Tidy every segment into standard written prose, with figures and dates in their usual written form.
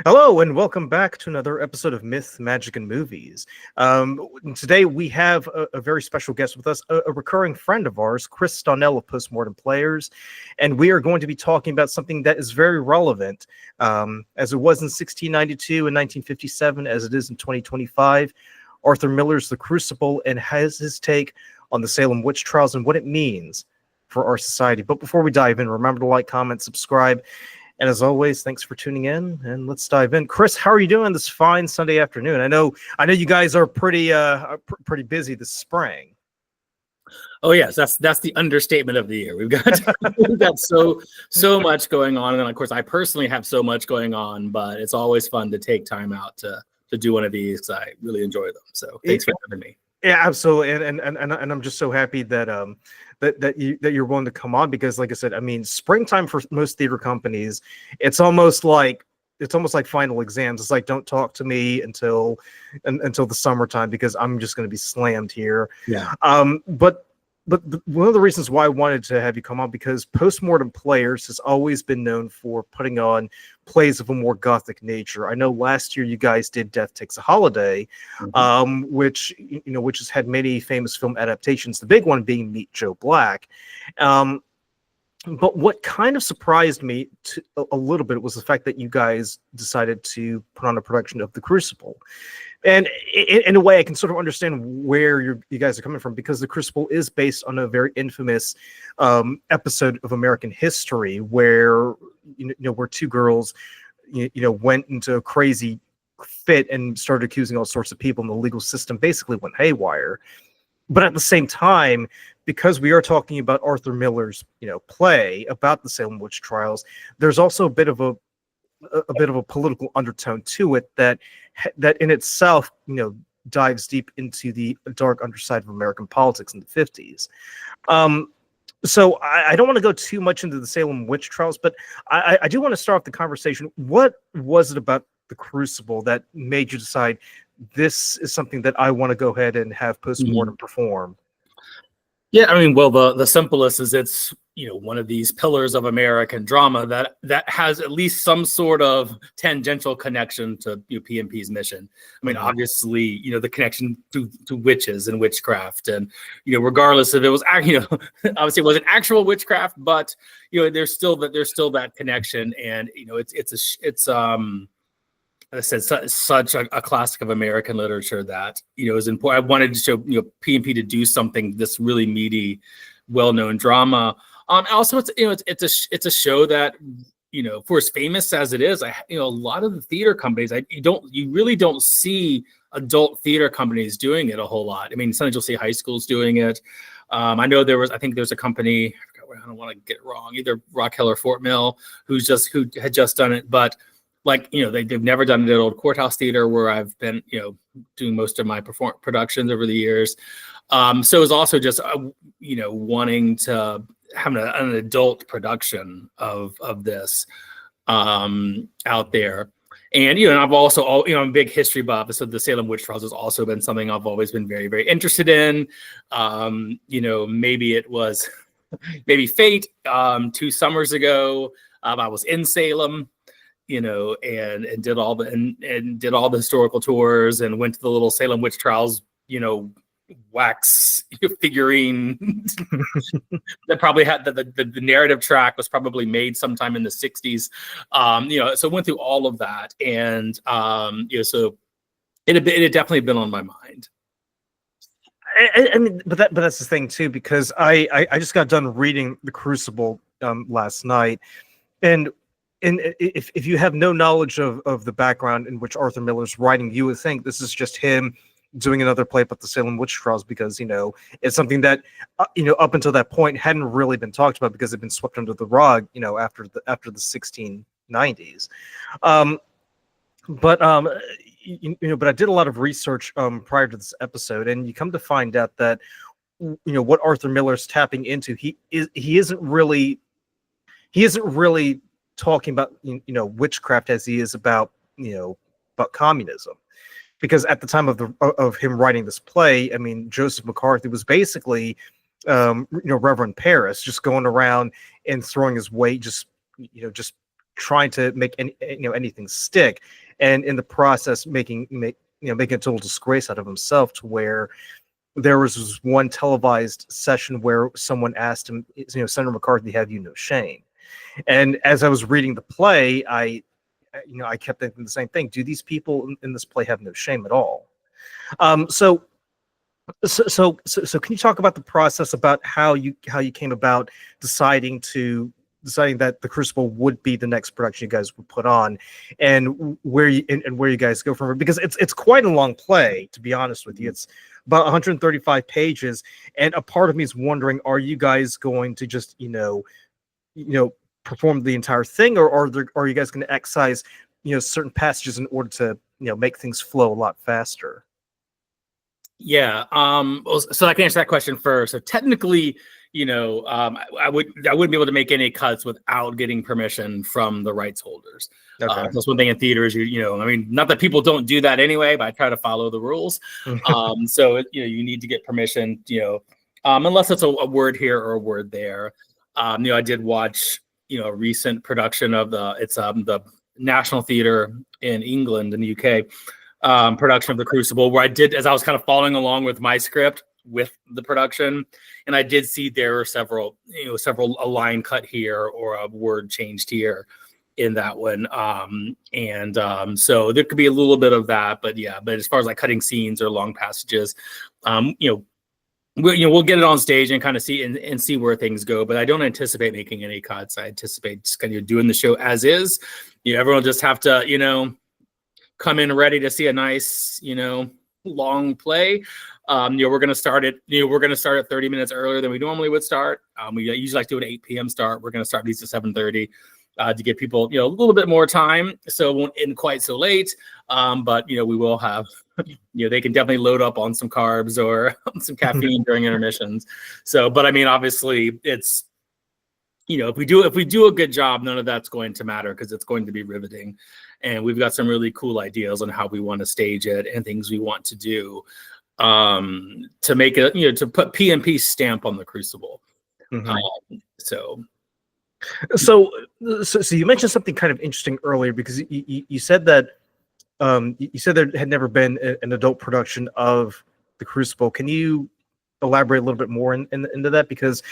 Hello, and welcome back to another episode of Myth, Magic, and Movies. Today we have a very special guest with us, a recurring friend of ours, Chris Donnell of Postmortem Players, and we are going to be talking about something that is very relevant, as it was in 1692 and 1957, as it is in 2025. Arthur Miller's The Crucible, and has his take on the Salem witch trials and what it means for our society. But before we dive in, remember to like, comment, subscribe. And as always, thanks for tuning in, and let's dive in. Chris, how are you doing this fine Sunday afternoon? I know you guys are pretty busy this spring. Oh yes, that's the understatement of the year. We've got so much going on, and of course, I personally have so much going on. But it's always fun to take time out to do one of these because I really enjoy them. So thanks for having me. Yeah, absolutely, and I'm just so happy that that you're willing to come on, because, like I said, I mean, springtime for most theater companies, it's almost like final exams. It's like, don't talk to me until the summertime, because I'm just going to be slammed here. Yeah. But one of the reasons why I wanted to have you come on, because Postmortem Players has always been known for putting on plays of a more gothic nature. I know last year you guys did Death Takes a Holiday, which has had many famous film adaptations. The big one being Meet Joe Black. But what kind of surprised me a little bit was the fact that you guys decided to put on a production of The Crucible. And in a way, I can sort of understand where you guys are coming from, because The Crucible is based on a very infamous episode of American history where where two girls went into a crazy fit and started accusing all sorts of people, and the legal system basically went haywire. But at the same time, because we are talking about Arthur Miller's play about the Salem witch trials, there's also a bit of a political undertone to it that in itself dives deep into the dark underside of American politics in the 50s. So I don't want to go too much into the Salem witch trials, but I do want to start off the conversation. What was it about The Crucible that made you decide this is something that I want to go ahead and have Postmortem perform? Yeah, I mean, well, the simplest is it's one of these pillars of American drama that has at least some sort of tangential connection to PMP's mission. I mean, obviously, the connection to witches and witchcraft, and regardless if it was obviously it wasn't actual witchcraft, but there's still that connection, and it's I said, such a classic of American literature that is important. I wanted to show PMP to do something this really meaty, well-known drama. Also, it's a show that for as famous as it is, a lot of the theater companies, you really don't see adult theater companies doing it a whole lot. I mean, sometimes you'll see high schools doing it. I know I think there's a company, I don't want to get it wrong, either Rock Hill or Fort Mill, who had just done it, but they've never done it at Old Courthouse Theater, where I've been doing most of my productions over the years. So it's also just wanting to have an adult production of this out there. And I've also I'm a big history buff, so the Salem witch trials has also been something I've always been very, very interested in. Maybe it was fate. 2 summers ago, I was in Salem, and did all the historical tours, and went to the little Salem witch trials, wax figurine that probably had the narrative track was probably made sometime in the 60s. So went through all of that, and so it had definitely been on my mind. I mean, but that's the thing too, because I just got done reading The Crucible last night, and if you have no knowledge of the background in which Arthur Miller's writing, you would think this is just him doing another play about the Salem witch trials, because it's something that up until that point hadn't really been talked about, because it'd been swept under the rug after the 1690s. But I did a lot of research prior to this episode, and you come to find out that what Arthur Miller's tapping into, he isn't really talking about witchcraft as he is about communism, because at the time of him writing this play, I mean, Joseph McCarthy was basically Reverend Paris, just going around and throwing his weight, just trying to make anything stick, and in the process making a total disgrace out of himself, to where there was this one televised session where someone asked him, Senator McCarthy, have you no shame? And as I was reading the play, I kept thinking the same thing. Do these people in this play have no shame at all? So can you talk about the process, about how you came about deciding that The Crucible would be the next production you guys would put on, and where you guys go from it? Because it's quite a long play, to be honest with you. It's about 135 pages, and a part of me is wondering, are you guys going to just perform the entire thing, or are you guys going to excise certain passages in order to make things flow a lot faster? Yeah. So I can answer that question first. So technically, I wouldn't be able to make any cuts without getting permission from the rights holders. Okay. That's one thing in theaters, not that people don't do that anyway, but I try to follow the rules. So you need to get permission, unless it's a word here or a word there. I did watch, a recent production of the National Theatre in England, in the UK, production of The Crucible, where I did, as I was kind of following along with my script with the production, and I did see there were several a line cut here or a word changed here in that one. So there could be a little bit of that, but as far as like cutting scenes or long passages, we'll get it on stage and kind of see where things go, but I don't anticipate making any cuts. I anticipate just kind of doing the show as is. Everyone will just have to, come in ready to see a nice, long play. We're going to start at 30 minutes earlier than we normally would start. We usually like to do an 8 p.m. start. We're going to start these at 7:30 to give people, a little bit more time, so it won't end quite so late. But we will have, they can definitely load up on some carbs or some caffeine during intermissions. So, but I mean, obviously, it's, if we do a good job, none of that's going to matter, because it's going to be riveting, and we've got some really cool ideas on how we want to stage it and things we want to do to make it, to put PMP stamp on The Crucible. So you mentioned something kind of interesting earlier, because you said that there had never been an adult production of The Crucible. Can you elaborate a little bit more into that? Because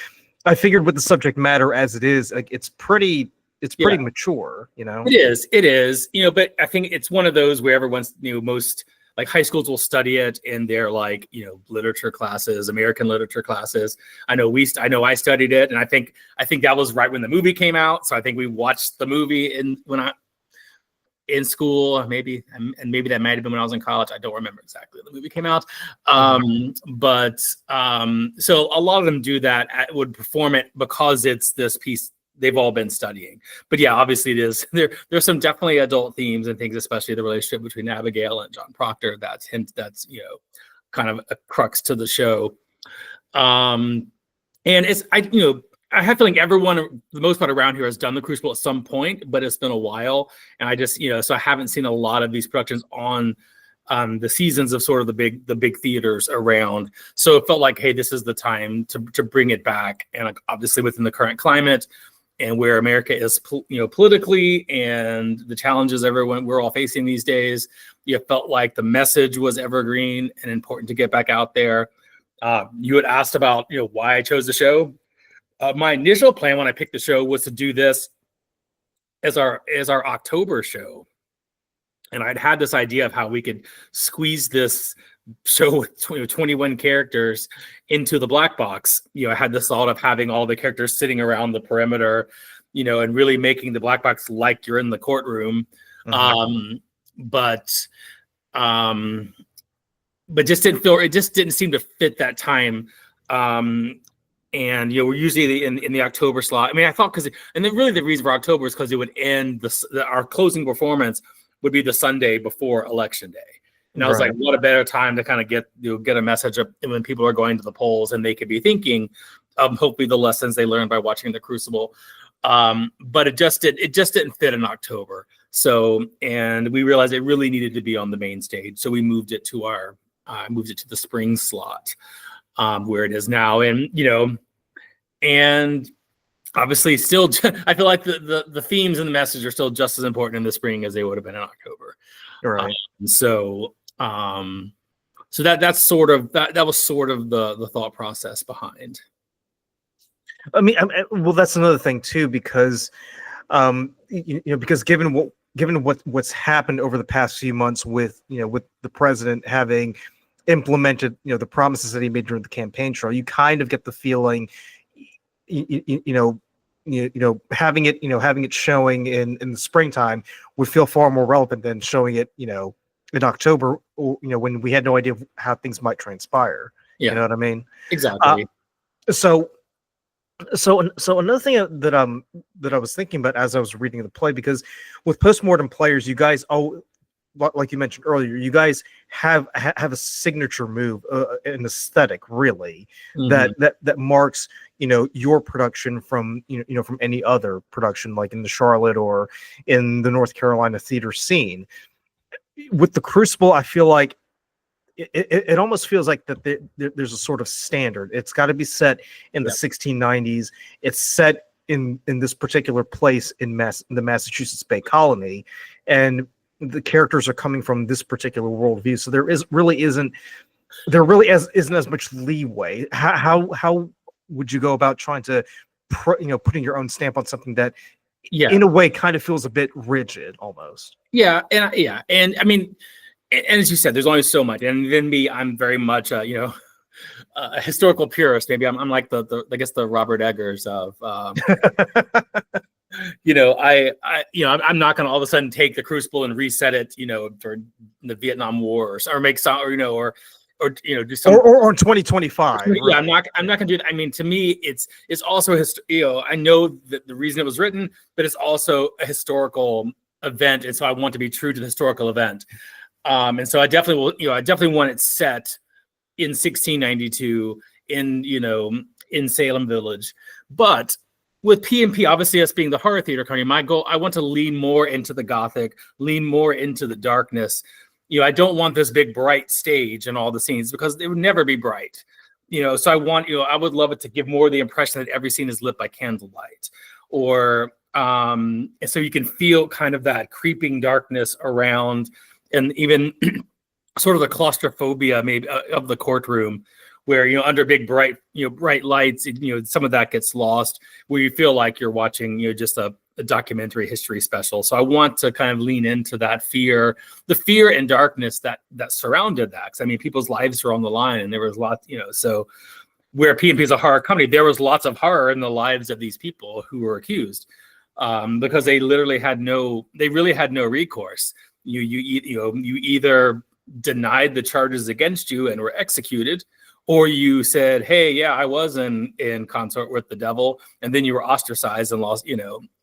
I figured with the subject matter as it is, like it's pretty mature, It is, but I think it's one of those where everyone's, most like high schools will study it in their literature classes, American literature classes. I know I studied it, and I think that was right when the movie came out. So I think we watched the movie in school, maybe that might have been when I was in college. I don't remember exactly when the movie came out. So a lot of them do that, would perform it because it's this piece they've all been studying. But yeah, obviously it is. There's some definitely adult themes and things, especially the relationship between Abigail and John Proctor. That's kind of a crux to the show. And it's, I have feeling everyone, for the most part, around here has done The Crucible at some point, but it's been a while. And I just, so I haven't seen a lot of these productions on the seasons of sort of the big theaters around. So it felt like, hey, this is the time to bring it back. And obviously within the current climate and where America is, politically, and the challenges we're all facing these days, you felt like the message was evergreen and important to get back out there. You had asked about, why I chose the show. My initial plan when I picked the show was to do this as our October show. And I'd had this idea of how we could squeeze this show with 21 characters into the black box. I had this thought of having all the characters sitting around the perimeter, and really making the black box like you're in the courtroom. But just didn't seem to fit that time. And we're usually in the October slot. I mean, I thought really the reason for October is because it would end our closing performance would be the Sunday before Election Day. And I was like, what a better time to kind of get a message up when people are going to the polls, and they could be thinking of hopefully the lessons they learned by watching The Crucible. But it just didn't fit in October. So, and we realized it really needed to be on the main stage. So we moved it to the spring slot, where it is now. And, and obviously still, I feel like the themes and the message are still just as important in the spring as they would have been in October. Right. So that's sort of that was sort of the thought process behind. I mean, well, that's another thing too, because because given what's happened over the past few months with with the president having implemented the promises that he made during the campaign trail, you kind of get the feeling, having it showing in the springtime would feel far more relevant than showing it in October, or, when we had no idea how things might transpire. Yeah. You know what I mean? Exactly. So another thing that I was thinking about as I was reading the play, because with Postmortem Players, you guys, like you mentioned earlier, you guys have a signature move, an aesthetic, really, that marks your production from from any other production, like in the Charlotte or in the North Carolina theater scene. With the Crucible, I feel like it almost feels like that there's a sort of standard. It's got to be set in the 1690s. It's set in this particular place in the Massachusetts Bay Colony, and the characters are coming from this particular worldview. So there really isn't as much leeway. How would you go about trying to putting your own stamp on something that in a way kind of feels a bit rigid almost? And I mean, and as you said, there's only so much. And then I'm very much a historical purist. Maybe I'm like I guess the Robert Eggers of I'm not going to all of a sudden take the Crucible and reset it for the Vietnam War or make some or do some or in 2025. Yeah, really. I'm not going to do it. I mean, to me, it's also I know that the reason it was written, but it's also a historical event, and so I want to be true to the historical event. And so I definitely want it set in 1692 in Salem Village. But with PMP, obviously us being the horror theater company, my goal, I want to lean more into the Gothic, lean more into the darkness. I don't want this big bright stage and all the scenes, because it would never be bright. So I would love it to give more the impression that every scene is lit by candlelight, or so you can feel kind of that creeping darkness around, and even sort of the claustrophobia maybe of the courtroom, where under big bright lights, some of that gets lost, where you feel like you're watching just a documentary history special. So I want to kind of lean into that fear, the fear and darkness that surrounded that. 'Cause I mean, people's lives were on the line, and there was lots, so where PMP is a horror company, there was lots of horror in the lives of these people who were accused, because they really had no recourse. You either denied the charges against you and were executed, or you said, hey, yeah, I was in consort with the devil, and then you were ostracized and lost,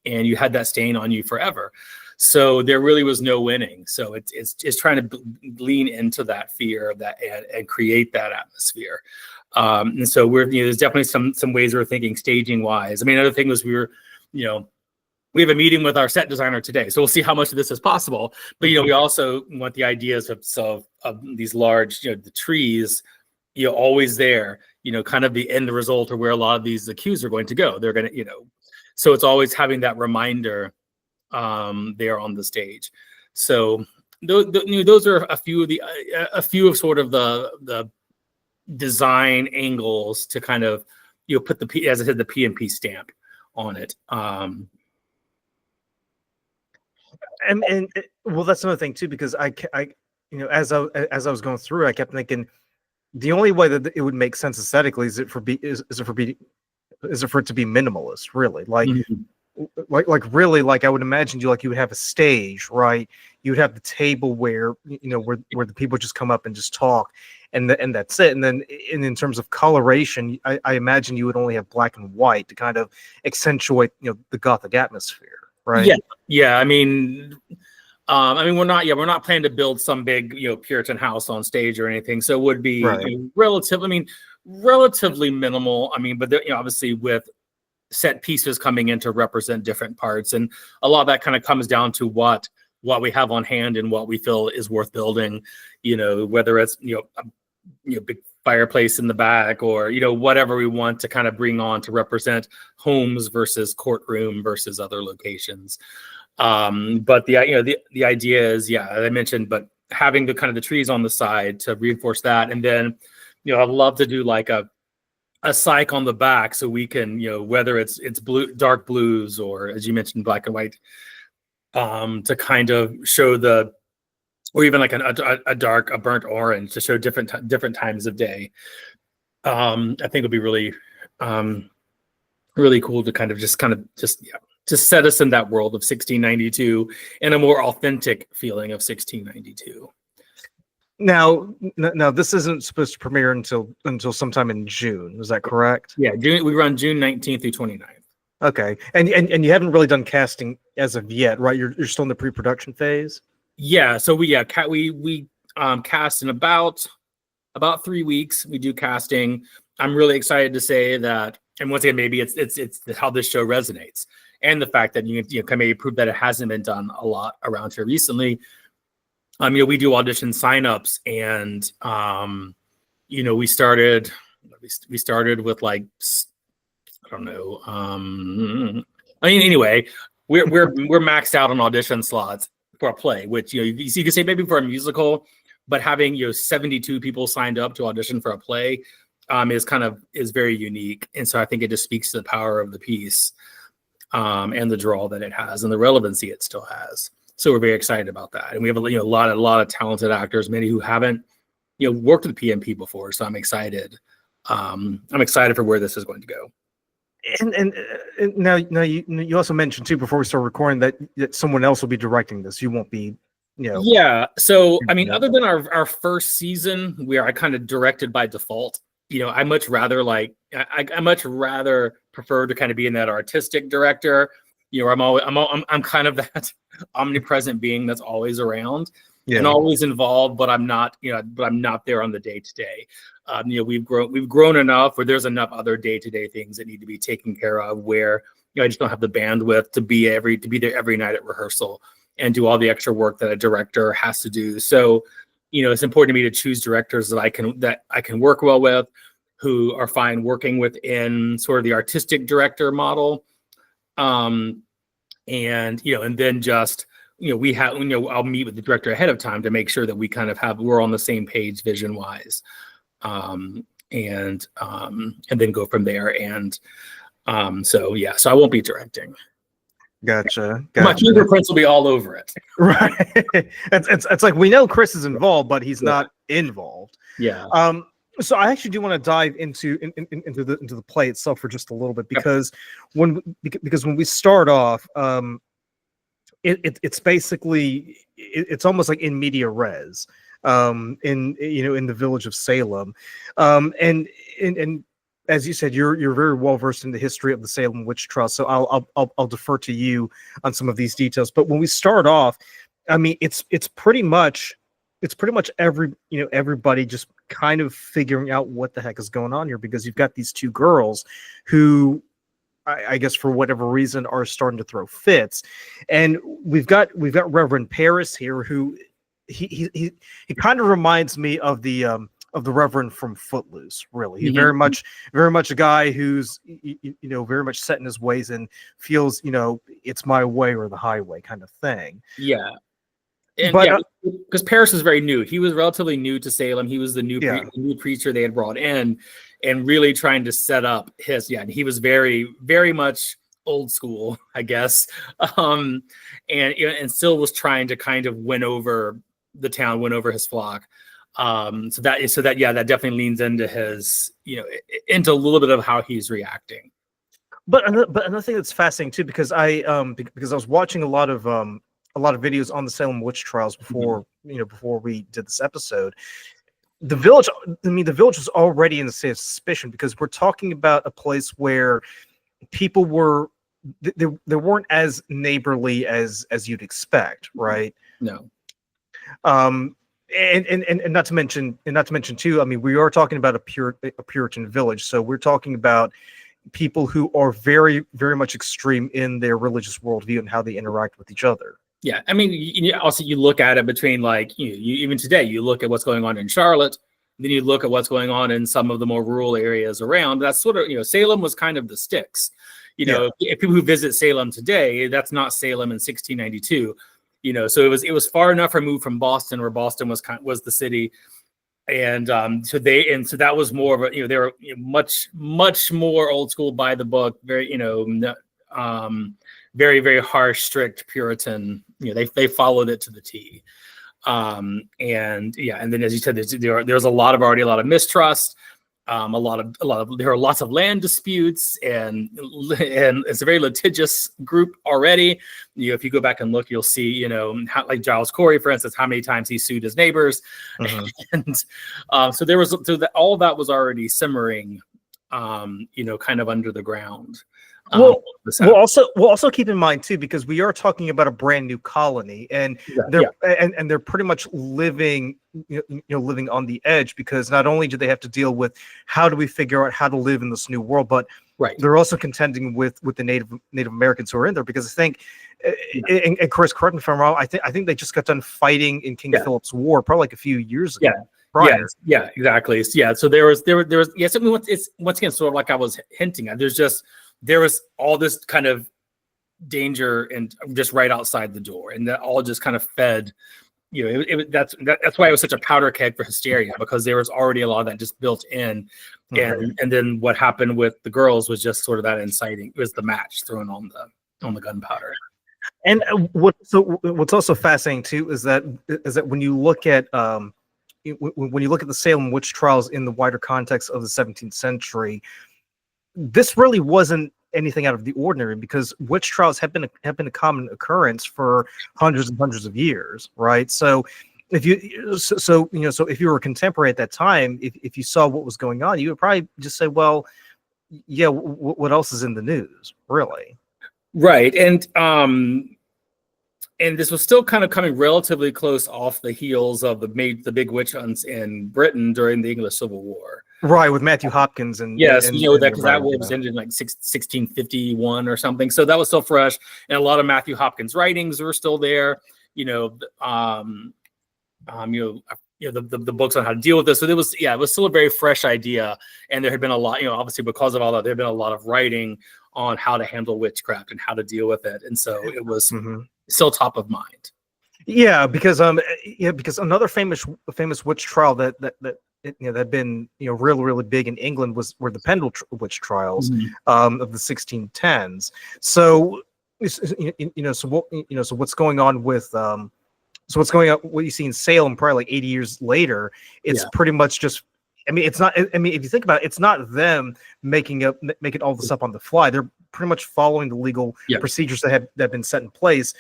and you had that stain on you forever. So there really was no winning. So it's just trying to lean into that fear of that and create that atmosphere. And so there's definitely some ways we're thinking staging wise. I mean, another thing was we have a meeting with our set designer today, so we'll see how much of this is possible. But we also want the ideas of these large, the trees, always there, kind of the end result, or where a lot of these accused are going to go. They're going to, so it's always having that reminder there on the stage. So those are a few of sort of the design angles to kind of put as I said, the PMP stamp on it. And well, that's another thing too, because I as I was going through, I kept thinking the only way that it would make sense aesthetically is for it to be minimalist, really. Like, really, like I would imagine you would have a stage, right? You would have the table where where the people just come up and just talk, and that's it. And then in terms of coloration, I imagine you would only have black and white to kind of accentuate the Gothic atmosphere. Right. Yeah. I mean, we're not planning to build some big, Puritan house on stage or anything. So it would be relatively minimal. I mean, but obviously with set pieces coming in to represent different parts, and a lot of that kind of comes down to what we have on hand and what we feel is worth building. Whether it's big fireplace in the back, or whatever we want to kind of bring on to represent homes versus courtroom versus other locations. But the idea is, as I mentioned, but having the kind of the trees on the side to reinforce that, and then I'd love to do like a cyc on the back, so we can whether it's blue, dark blues, or as you mentioned, black and white, to kind of show or even like a burnt orange to show different times of day. I think it'll be really really cool to kind of just set us in that world of 1692 and a more authentic feeling of 1692. Now, this isn't supposed to premiere until sometime in June. Is that correct? Yeah, June. We run June 19th through 29th. Okay, and you haven't really done casting as of yet, right? You're still in the pre-production phase. Yeah, so we cast in about 3 weeks. We do casting. I'm really excited to say that, and once again, maybe it's how this show resonates, and the fact that you can maybe prove that it hasn't been done a lot around here recently. We do audition signups, and we started with like, I don't know. Anyway, we're maxed out on audition slots for a play, which you can say maybe for a musical, but having 72 people signed up to audition for a play is very unique, and so I think it just speaks to the power of the piece, and the draw that it has and the relevancy it still has. So we're very excited about that, and we have a lot of talented actors, many who haven't worked with PMP before. So I'm excited. I'm excited for where this is going to go. And now you also mentioned too before we start recording that someone else will be directing this. You won't be, Yeah. So I mean, other than our first season, where I kind of directed by default, I much rather I much rather prefer to kind of be in that artistic director. I'm kind of that omnipresent being that's always around and always involved, but I'm not there on the day to day. We've grown enough where there's enough other day-to-day things that need to be taken care of, where I just don't have the bandwidth to be there every night at rehearsal and do all the extra work that a director has to do. So, it's important to me to choose directors that I can work well with, who are fine working within sort of the artistic director model. And then just, I'll meet with the director ahead of time to make sure that we kind of we're on the same page vision wise. And then go from there. And so I won't be directing. Gotcha. My fingerprints will be all over it. Right. It's like, we know Chris is involved, but he's not involved. Yeah. So I actually do want to dive into the play itself for just a little bit, because when we start off, it's basically it's almost like in media res, in the village of Salem, and as you said, you're very well versed in the history of the Salem witch trials, so I'll defer to you on some of these details. But when we start off, I mean, it's pretty much everybody just kind of figuring out what the heck is going on here, because you've got these two girls who, I guess for whatever reason, are starting to throw fits, and we've got Reverend Paris here, who he kind of reminds me of the Reverend from Footloose. Really, he's very much a guy who's very much set in his ways and feels it's my way or the highway kind of thing. Yeah. And because Paris is very new. He was relatively new to Salem. He was the new preacher they had brought in, and really trying to set up his. Yeah, and he was very, very much old school, I guess, and still was trying to kind of win over the town, win over his flock. So that definitely leans into his, into a little bit of how he's reacting. But another thing that's fascinating too, because I was watching a lot of videos on the Salem witch trials before we did this episode. The village was already in the state of suspicion, because we're talking about a place where people were they weren't as neighborly as you'd expect, right? No. And not to mention too, I mean, we are talking about a Puritan village, so we're talking about people who are very, very much extreme in their religious worldview and how they interact with each other. Yeah, I mean, also you look at it between, like, you even today, you look at what's going on in Charlotte Then you look at what's going on in some of the more rural areas around. That's sort of, Salem was kind of the sticks. If people who visit Salem today, that's not Salem in 1692. So it was far enough removed from Boston, where Boston was the city. And so that was more of a, they were much more old school, by the book, very, very, very harsh, strict Puritan. They followed it to the T. And then, as you said, there's already a lot of mistrust. There are lots of land disputes, and it's a very litigious group already. If you go back and look, you'll see, how, like Giles Corey, for instance, how many times he sued his neighbors. And so all that was already simmering, kind of under the ground. We'll also keep in mind too, because we are talking about a brand new colony, and they're pretty much living living on the edge, because not only do they have to deal with how do we figure out how to live in this new world, but they're also contending with the Native Americans who are in there, because I think, and Chris, correct me if I'm wrong, I think they just got done fighting in King Philip's War probably like a few years ago. Yeah, exactly. Yeah, so there was yes. I mean, it's once again sort of like I was hinting at. There was all this kind of danger and just right outside the door, and that all just kind of fed. That's why it was such a powder keg for hysteria, because there was already a lot of that just built in, and then what happened with the girls was just sort of that inciting. It was the match thrown on the gunpowder. And what's also fascinating too is that when you look at the Salem witch trials in the wider context of the 17th century, this really wasn't anything out of the ordinary, because witch trials have been a common occurrence for hundreds and hundreds of years, right? So if you were a contemporary at that time, if you saw what was going on, you would probably just say, well, yeah, what else is in the news, really? Right. And this was still kind of coming relatively close off the heels of the big witch hunts in Britain during the English Civil War. Right, with Matthew Hopkins and that war was ended in like 1651 or something. So that was still fresh, and a lot of Matthew Hopkins writings were still there. The books on how to deal with this. So it was still a very fresh idea, and there had been a lot. Obviously because of all that, there had been a lot of writing on how to handle witchcraft and how to deal with it, and so it was still top of mind. Yeah, because another famous witch trial that had been really big in England were the Pendle witch trials of the 1610s. So what's going on with what you see in Salem probably like 80 years later, it's pretty much just, it's not, if you think about it, it's not them making all this up on the fly. They're pretty much following the legal procedures that have been set in place,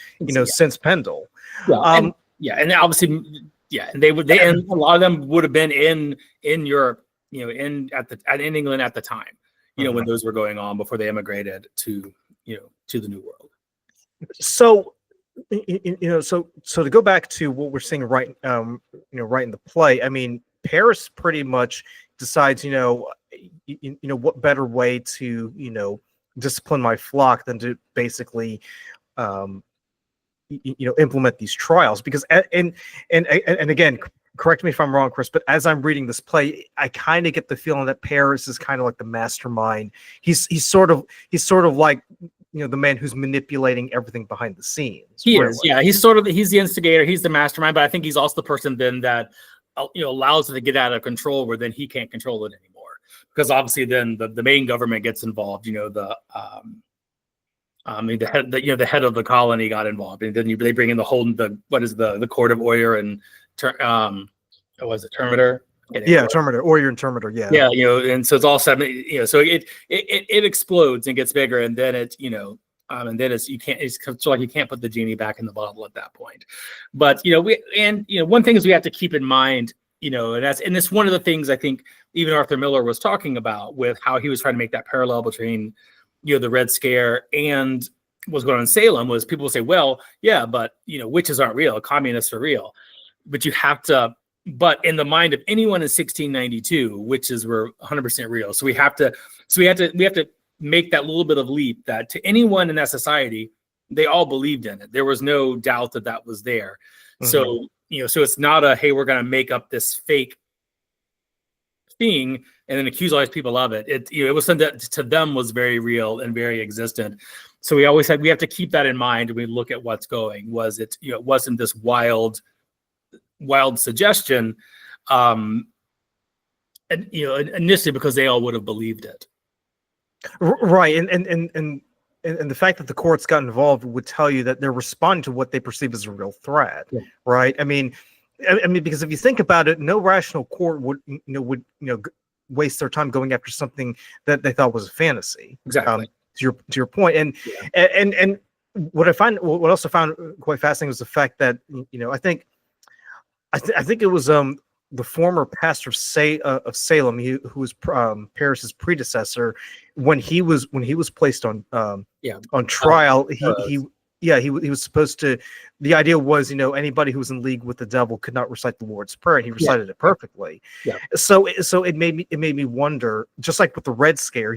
since Pendle. And obviously, and and a lot of them would have been in Europe, in England at the time, when those were going on before they immigrated to the New World. So, so to go back to what we're seeing right in the play, Paris pretty much decides, what better way to, discipline my flock than to basically, implement these trials, because and again, correct me if I'm wrong, Chris, but as I'm reading this play, I kind of get the feeling that Paris is kind of like the mastermind. He's sort of like the man who's manipulating everything behind the scenes. He is, yeah. He's the instigator. He's the mastermind, but I think he's also the person then that allows it to get out of control, where then he can't control it anymore, because obviously then the main government gets involved. The head of the colony got involved, and then they bring in the court of Oyer and Termiter. Termiter, Oyer and Termiter, and so it's all seven. So it explodes and gets bigger, and then it's and then you can't put the genie back in the bottle at that point. But one thing is we have to keep in mind, and it's one of the things I think even Arthur Miller was talking about, with how he was trying to make that parallel between the Red Scare and what's going on in Salem, was people will say, well, yeah, but witches aren't real, communists are real. But in the mind of anyone in 1692, witches were 100% real. So we have to make that little bit of leap that to anyone in that society, they all believed in it. There was no doubt that was there. So so it's not a, hey, we're going to make up this fake being and then accuse all these people of it. It was something that to them was very real and very existent. So we always said we have to keep that in mind when we look at what's going. Was it, it wasn't this wild suggestion, and initially because they all would have believed it. Right, and the fact that the courts got involved would tell you that they're responding to what they perceive as a real threat, right? I mean, because if you think about it, no rational court would waste their time going after something that they thought was a fantasy. Exactly. To your point, and what I also found quite fascinating was the fact that I think it was the former pastor of Salem, who was Parris's predecessor, when he was placed on trial. He was supposed to. The idea was, anybody who was in league with the devil could not recite the Lord's Prayer, and he recited it perfectly. Yeah. So it made me wonder, just like with the Red Scare,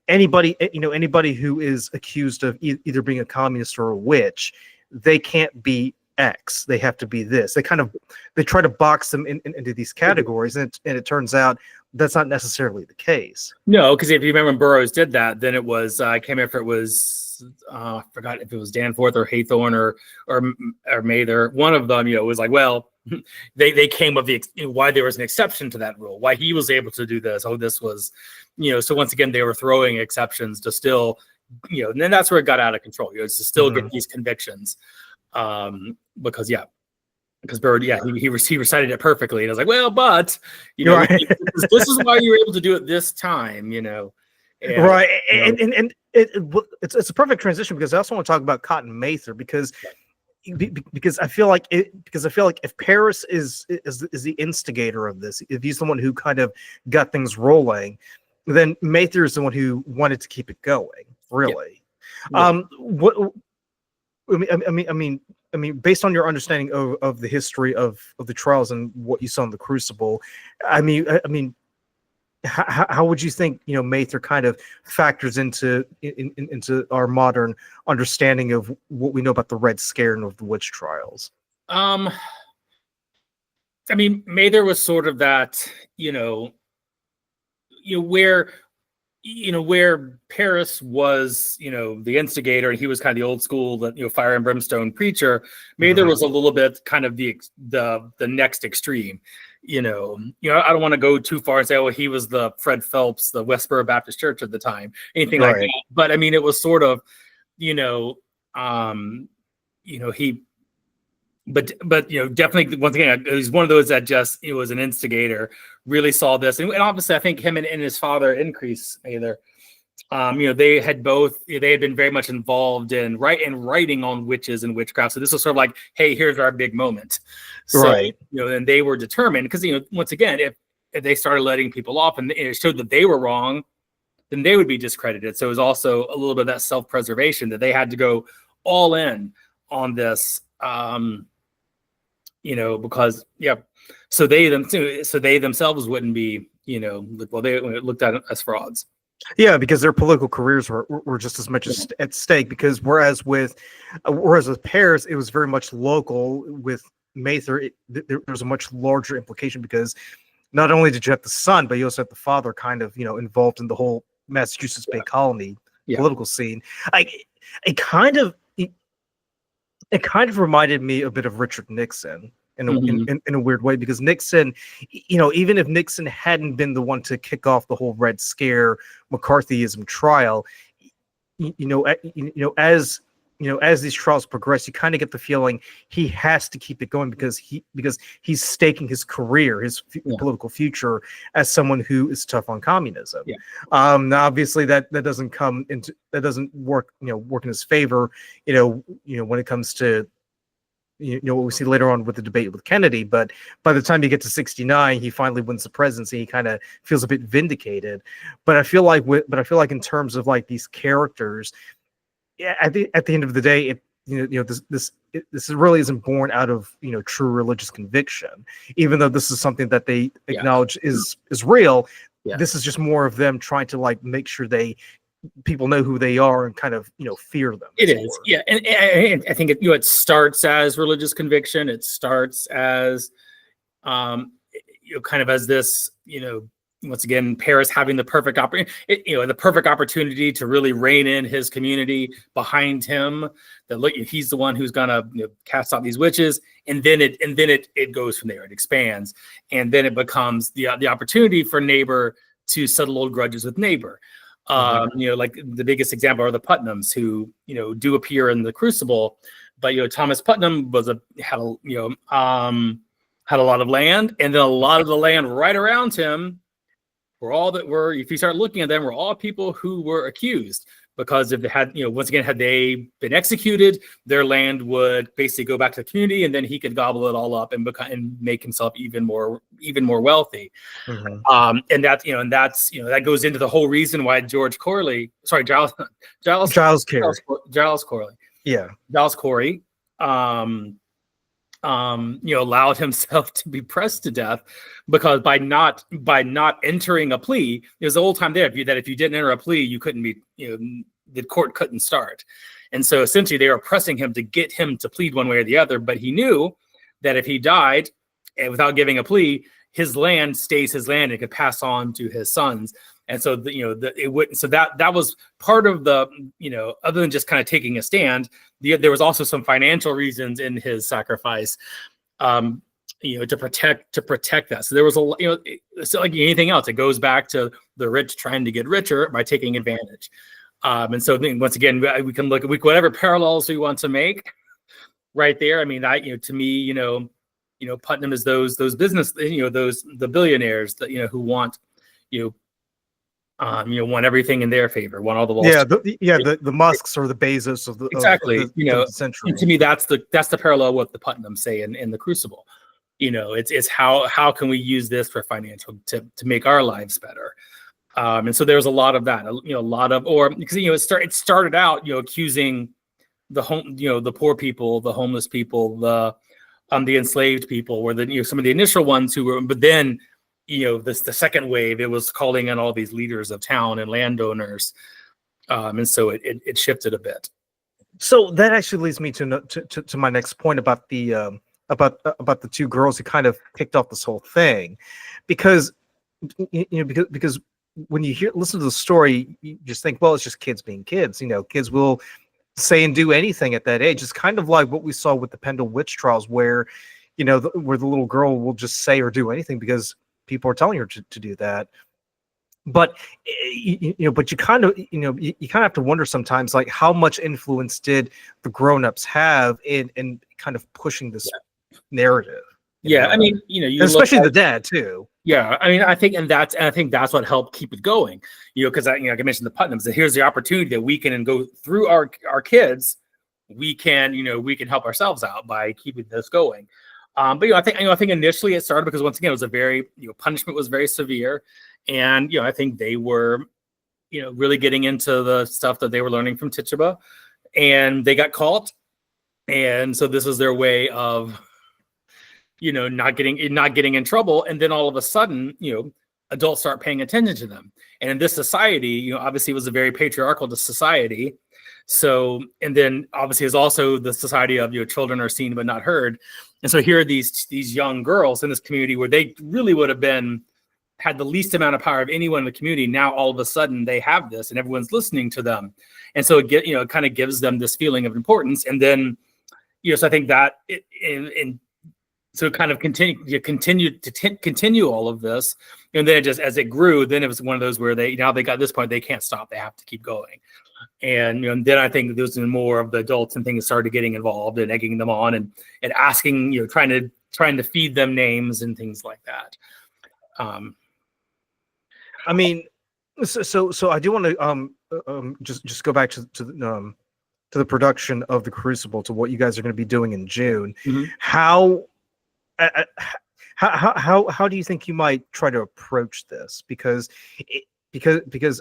anybody who is accused of either being a communist or a witch, they can't be X. They have to be this. They try to box them into these categories, and it turns out that's not necessarily the case. No, because if you remember when Burroughs did that, then it was I can't remember if it was I forgot if it was Danforth or Haythorne or Mather. One of them, was like, well, they came of why there was an exception to that rule, why he was able to do this. Oh, this was, so once again they were throwing exceptions to still, and then that's where it got out of control. To still get these convictions. Because Bird, he recited it perfectly, and I was like, well, but right. this is why you were able to do it this time, And, right, and it's a perfect transition, because I also want to talk about Cotton Mather, because I feel like if Parris is the instigator of this, if he's the one who kind of got things rolling, then Mather is the one who wanted to keep it going. Really, what. I mean, based on your understanding of the history of the trials and what you saw in the Crucible, I mean, how would you think Mather kind of factors into our modern understanding of what we know about the Red Scare and of the witch trials? I mean, Mather was sort of that, where Parris was, the instigator, and he was kind of the old school, fire and brimstone preacher. Mather was a little bit kind of the next extreme. I don't want to go too far and say, oh, he was the Fred Phelps, the Westboro Baptist Church at the time, anything like that. But I mean, it was sort of, definitely once again, he's one of those that just, it was an instigator, really saw this. And obviously I think him and his father, Increase Mather, they had been very much involved in writing on witches and witchcraft. So this was sort of like, hey, here's our big moment. So, right. And they were determined, because, once again, if they started letting people off and it showed that they were wrong, then they would be discredited. So it was also a little bit of that self-preservation, that they had to go all in on this, because so they themselves wouldn't be, they looked at it as frauds. Yeah, because their political careers were just as much at stake. Because whereas with Parris, it was very much local. With Mather, there was a much larger implication, because not only did you have the son, but you also had the father kind of involved in the whole Massachusetts Bay Colony political scene. It kind of reminded me a bit of Richard Nixon in a weird way, because Nixon, even if Nixon hadn't been the one to kick off the whole Red Scare McCarthyism trial, as these trials progress, you kind of get the feeling he has to keep it going, because he's staking his career, his political future, as someone who is tough on communism. Now obviously that doesn't work in his favor, when it comes to what we see later on with the debate with Kennedy. But by the time you get to 1969, he finally wins the presidency. He kind of feels a bit vindicated. But I feel like in terms of like these characters, at the end of the day, this really isn't born out of true religious conviction, even though this is something that they acknowledge is real. This is just more of them trying to like make sure people know who they are and kind of fear them. It is, and I think it starts as religious conviction. It starts as kind of as this, once again, Paris having the perfect the perfect opportunity to really rein in his community behind him. That look, he's the one who's gonna cast out these witches, and then it goes from there. It expands, and then it becomes the opportunity for neighbor to settle old grudges with neighbor. Like the biggest example are the Putnams, who do appear in the Crucible, but Thomas Putnam had a lot of land, and then a lot of the land right around him if you start looking at them, were all people who were accused, because if they had, once again, had they been executed, their land would basically go back to the community, and then he could gobble it all up and make himself even more wealthy. And that goes into the whole reason why Giles Corey, allowed himself to be pressed to death, because by not entering a plea, there's the old time there that if you didn't enter a plea, you couldn't be, the court couldn't start. And so essentially they were pressing him to get him to plead one way or the other, but he knew that if he died without giving a plea, his land stays his land and could pass on to his sons. And so it wouldn't. So that was part of the, other than just kind of taking a stand, there was also some financial reasons in his sacrifice, to protect that. So there was so like anything else, it goes back to the rich trying to get richer by taking advantage. And so then once again, we can look at whatever parallels we want to make right there. I mean, to me, Putnam is those business, the billionaires that, who want, want everything in their favor, want all the Wall Street. The Musks or the Bezos of the exactly, of the century. And to me, that's the parallel with the Putnam say in the Crucible. It's how can we use this for financial to make our lives better. And so there's a lot of that, because it started out accusing the the poor people, the homeless people, the enslaved people were some of the initial ones who were, but then the second wave, it was calling in all these leaders of town and landowners, and so it shifted a bit. So that actually leads me to my next point about the two girls who kind of kicked off this whole thing, because because when you listen to the story, you just think, well, it's just kids being kids. Kids will say and do anything at that age. It's kind of like what we saw with the Pendle witch trials, where where the little girl will just say or do anything because people are telling her to do that. But but you kind of have to wonder sometimes, like, how much influence did the grown-ups have in kind of pushing this narrative? I mean, especially the dad too. Yeah, I mean, I think that's what helped keep it going. Because like I mentioned, the Putnams, that here's the opportunity that we can go through our kids. We can help ourselves out by keeping this going. But I think initially it started because, once again, it was a very punishment was very severe, and I think they were really getting into the stuff that they were learning from Tituba, and they got caught, and so this was their way of not getting in trouble. And then all of a sudden, adults start paying attention to them. And in this society, obviously it was a very patriarchal society. So, and then obviously is also the society of children are seen but not heard. And so here are these young girls in this community where they really would have had the least amount of power of anyone in the community. Now all of a sudden they have this, and everyone's listening to them. And so it kind of gives them this feeling of importance. And then, so I think that so kind of continue all of this, and then just as it grew, then it was one of those where they got this point, they can't stop, they have to keep going. And then I think there was more of the adults and things started getting involved and egging them on and asking, trying to feed them names and things like that. I mean, so I do want to just go back to the production of the Crucible, to what you guys are going to be doing in June. Mm-hmm. How do you think you might try to approach this? Because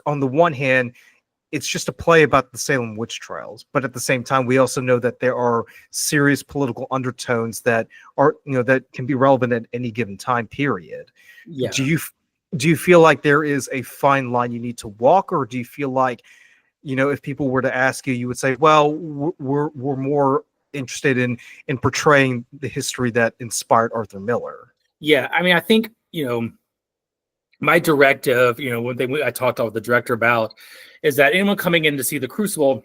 on the one hand, it's just a play about the Salem witch trials, but at the same time, we also know that there are serious political undertones that are that can be relevant at any given time period. Yeah. Do you feel like there is a fine line you need to walk, or do you feel like if people were to ask you, you would say, well, we're more interested in portraying the history that inspired Arthur Miller? Yeah, I mean, I think you know, my directive, one thing I talked with the director about is that anyone coming in to see the Crucible,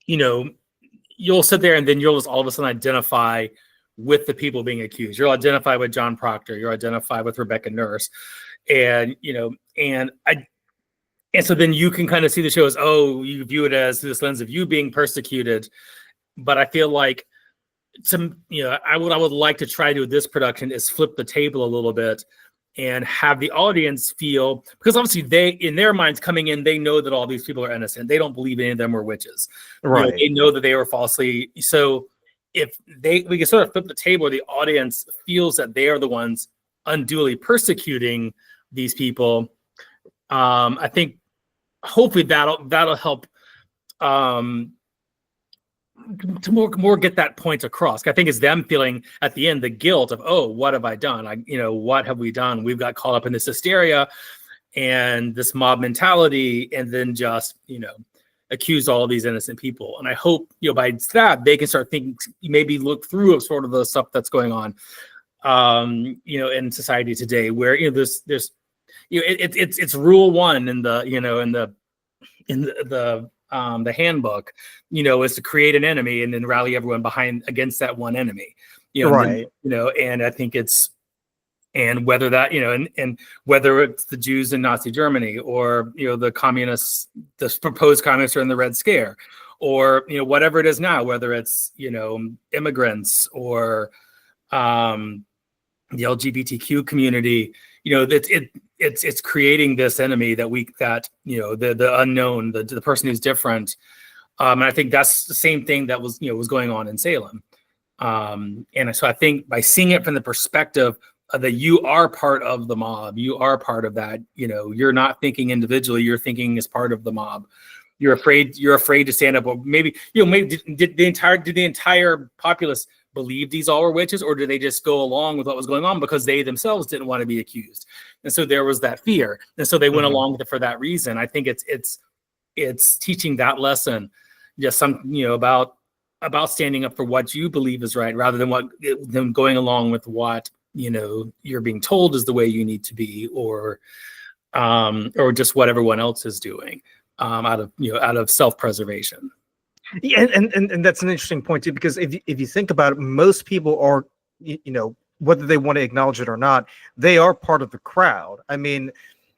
you'll sit there and then you'll just all of a sudden identify with the people being accused. You'll identify with John Proctor. You'll identify with Rebecca Nurse. And, and so then you can kind of see the show as, oh, you view it as this lens of you being persecuted. But I feel like what I would like to try to do with this production is flip the table a little bit and have the audience feel, because obviously they, in their minds coming in, they know that all these people are innocent. They don't believe any of them were witches. Right. They know that they were falsely. So if we can sort of flip the table where the audience feels that they are the ones unduly persecuting these people, I think hopefully that'll help to more get that point across. I think it's them feeling at the end the guilt of, oh, what have I done? What have we done? We've got caught up in this hysteria and this mob mentality, and then just accuse all of these innocent people. And I hope by that they can start thinking, maybe look through sort of the stuff that's going on in society today, where there's it's rule one in the handbook, is to create an enemy and then rally everyone against that one enemy, right. And I think and whether that, and whether it's the Jews in Nazi Germany or, the communists, the proposed communists are in the Red Scare, or, whatever it is now, whether it's, immigrants or the LGBTQ community, it's creating this enemy that the unknown, the person who's different. And I think that's the same thing that was going on in Salem. And so I think by seeing it from the perspective that you are part of the mob, you are part of that, you're not thinking individually, you're thinking as part of the mob. You're afraid to stand up, or maybe did the entire populace believe these all were witches, or did they just go along with what was going on because they themselves didn't want to be accused? And so there was that fear, and so they went along with it for that reason. I think it's teaching that lesson, just about standing up for what you believe is right, rather than going along with what you're being told is the way you need to be, or just what everyone else is doing, out of self-preservation. Yeah, and that's an interesting point too, because if you think about it, most people are, whether they want to acknowledge it or not, they are part of the crowd. I mean,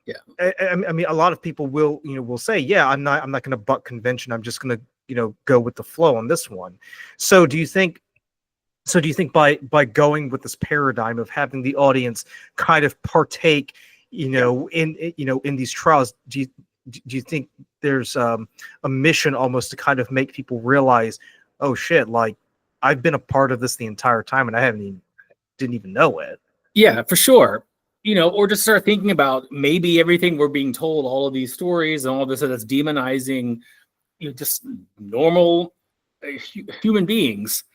yeah. I mean, a lot of people will say, yeah, I'm not going to buck convention. I'm just going to go with the flow on this one. So do you think by going with this paradigm of having the audience kind of partake, in these trials, do you think there's a mission almost to kind of make people realize, oh shit, like I've been a part of this the entire time and I didn't even know it? Yeah, for sure. Or just start thinking about maybe everything we're being told, all of these stories and all of this that's demonizing, just normal human beings,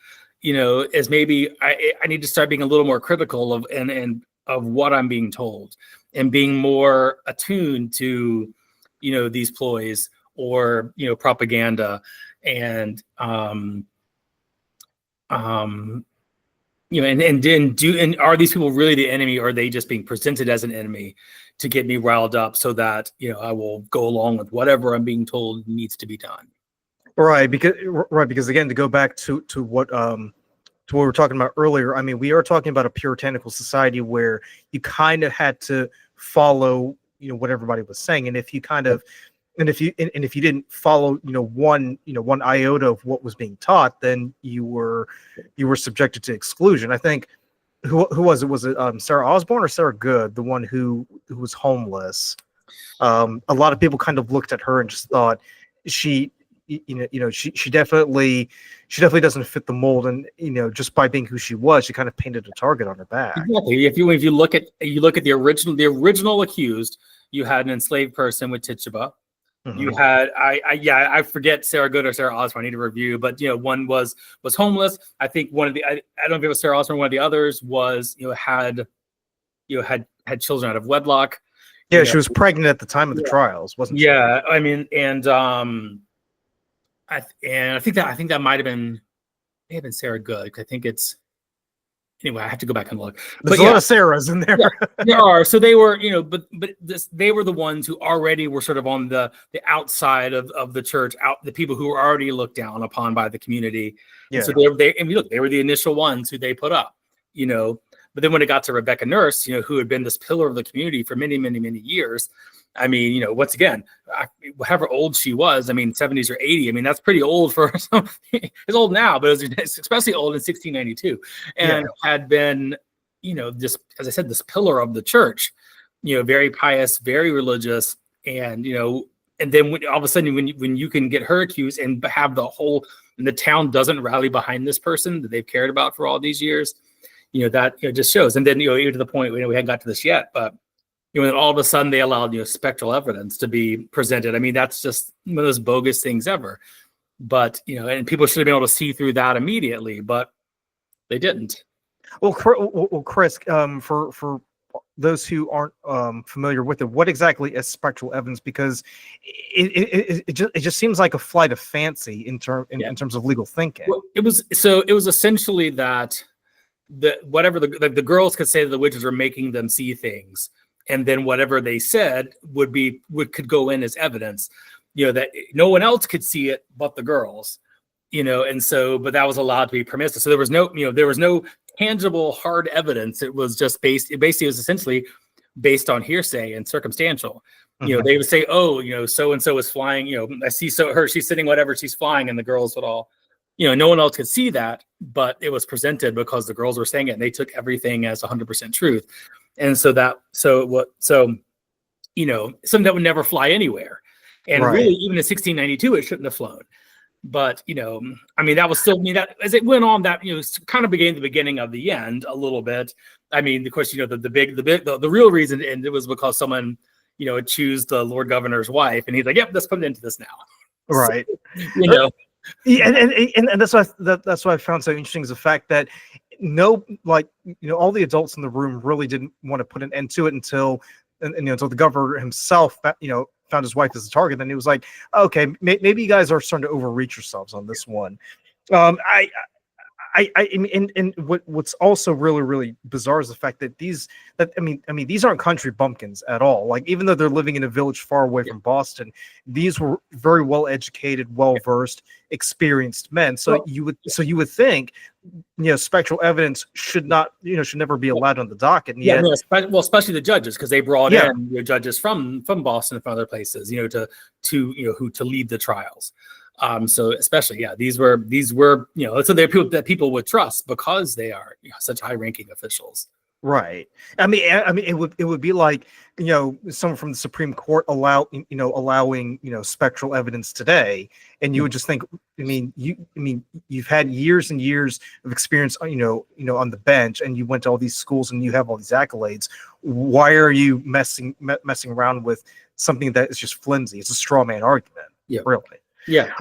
as maybe I need to start being a little more critical of what I'm being told, and being more attuned to these ploys or propaganda, and and are these people really the enemy, or are they just being presented as an enemy to get me riled up so that I will go along with whatever I'm being told needs to be done? Right, because again, to go back to what we were talking about earlier, I mean, we are talking about a puritanical society where you kind of had to follow what everybody was saying, and if you didn't follow one iota of what was being taught, then you were subjected to exclusion. I think who was it Sarah Osborne or Sarah Good, the one who was homeless? A lot of people kind of looked at her and just thought she definitely doesn't fit the mold, and just by being who she was, she kind of painted a target on her back. Exactly. If you look at the original accused, you had an enslaved person with Tituba. Mm-hmm. You had I forget Sarah Good or Sarah Osborne. I need to review, but one was homeless. I think one of the I don't know if it was Sarah Osborne. One of the others was had children out of wedlock. Yeah, she was pregnant at the time of the trials, wasn't she? Yeah, I mean, and I think that might have been Sarah Good. I think it's anyway, I have to go back and look. There's But a yeah, lot of Sarahs in there. there are. So they were, they were the ones who already were sort of on the outside of the church, the people who were already looked down upon by the community. Yeah. And so they were the initial ones who they put up, But then when it got to Rebecca Nurse, who had been this pillar of the community for many, many, many years. I mean, once again, however old she was, 70s or 80. I mean, that's pretty old for some. It's old now, but it's especially old in 1692, and had been, just as I said, this pillar of the church, very pious, very religious, and and then all of a sudden, when you can get her accused and have the town doesn't rally behind this person that they've cared about for all these years, that just shows. And then even to the point, we hadn't got to this yet, but. And all of a sudden they allowed spectral evidence to be presented. I mean, that's just one of those bogus things ever. But and people should have been able to see through that immediately, but they didn't. Well, Chris, for those who aren't familiar with it, what exactly is spectral evidence? Because it just seems like a flight of fancy in terms of legal thinking. Well, it was essentially that the girls could say that the witches were making them see things. And then whatever they said could go in as evidence, that no one else could see it but the girls, and so, but that was allowed to be permissive. So there was no tangible hard evidence. It was just it basically was essentially based on hearsay and circumstantial. Mm-hmm. They would say, oh, so and so is flying. I see she's sitting whatever she's flying, and the girls would all, no one else could see that, but it was presented because the girls were saying it, and they took everything as 100% truth. And something that would never fly anywhere. And really, even in 1692, it shouldn't have flown. But, that was still, that as it went on, that, kind of began the beginning of the end a little bit. I mean, of course, the real reason it ended was because someone, accused the Lord Governor's wife, and he's like, yep, let's put it into this now. Right. So, Yeah, and that's what I found so interesting is the fact that all the adults in the room really didn't want to put an end to it until the governor himself found his wife as a target. Then he was like, okay, maybe you guys are starting to overreach yourselves on this one. What's also really, really bizarre is the fact that these aren't country bumpkins at all. Like, even though they're living in a village far away from Boston, these were very well educated, well versed, experienced men. So you would think, spectral evidence should never be allowed on the docket. And yet, especially the judges, because they brought in judges from Boston and from other places, to lead the trials. So especially, these were, so they're people that people would trust because they are such high-ranking officials. Right. I mean, it would be like, someone from the Supreme Court allowing, spectral evidence today, and you would just think, you've had years and years of experience, on the bench, and you went to all these schools and you have all these accolades. Why are you messing around with something that is just flimsy? It's a straw man argument. Yeah. Really. Yeah.